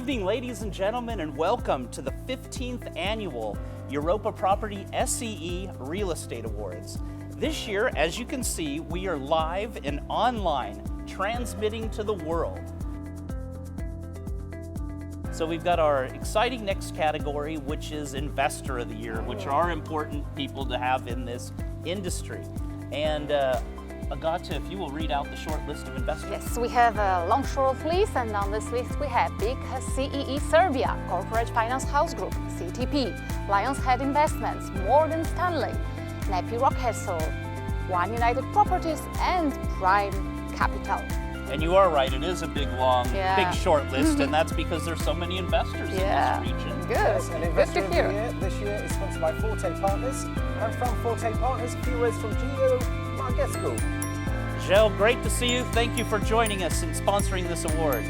evening, ladies and gentlemen, and welcome to the 15th annual Europa Property SCE Real Estate Awards. This year, as you can see, we are live and online, transmitting to the world. So we've got our exciting next category, which is Investor of the Year, which are important people to have in this industry. And Agata, if you will read out the short list of investors. Yes, we have a long short list, and on this list we have Big CEE Serbia, Corporate Finance House Group, CTP, Lions Head Investments, Morgan Stanley, Nappy Rockcastle, One United Properties, and Prime Capital. And you are right, it is a big, long, big short list, and that's because there's so many investors in this region. Good. Yes, and Investor Good of to the hear. Year this year is sponsored by Forte Partners. And from Forte Partners, a few words from Gio Margescu. Gel, great to see you. Thank you for joining us and sponsoring this award.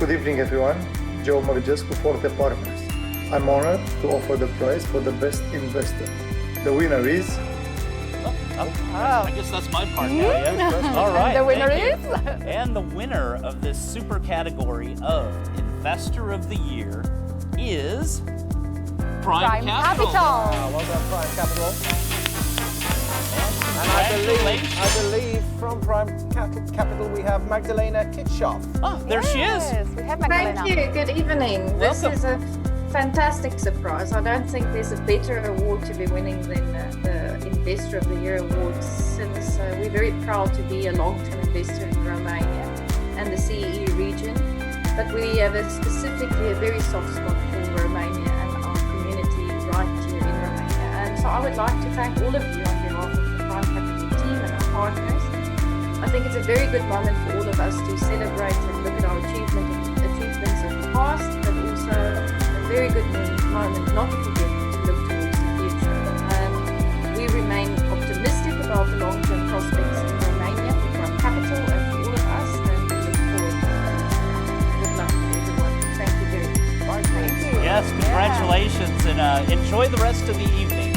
Good evening, everyone. Joe Margescu, Forte Partners. I'm honored to offer the prize for the best investor. The winner is... I guess that's my part now, yeah? All right. And the winner thank is? you. And the winner of this super category of Investor of the Year is Prime Capital. Well done, Prime Capital. And I believe from Prime Capital we have Magdalena Kitschoff. Oh, there she is. Yes, we have Magdalena. Thank you. Good evening. Welcome. This is a fantastic surprise. I don't think there's a better award to be winning than the Investor of the Year award, since we're very proud to be a long-term investor in Romania and the CEE region. But we have specifically a very soft spot for Romania and our community right here in Romania. And so I would like to thank all of you on behalf of the Prime Capital team and our partners. I think it's a very good moment for all of us to celebrate and look at our achievements of the past, but also a very good moment not to forget to look towards the future. We remain optimistic about the long-term prospects in Romania for Prime Capital and for all of us, and we look forward to good luck to everyone. Thank you very much. Thank you. Yes, congratulations, and enjoy the rest of the evening.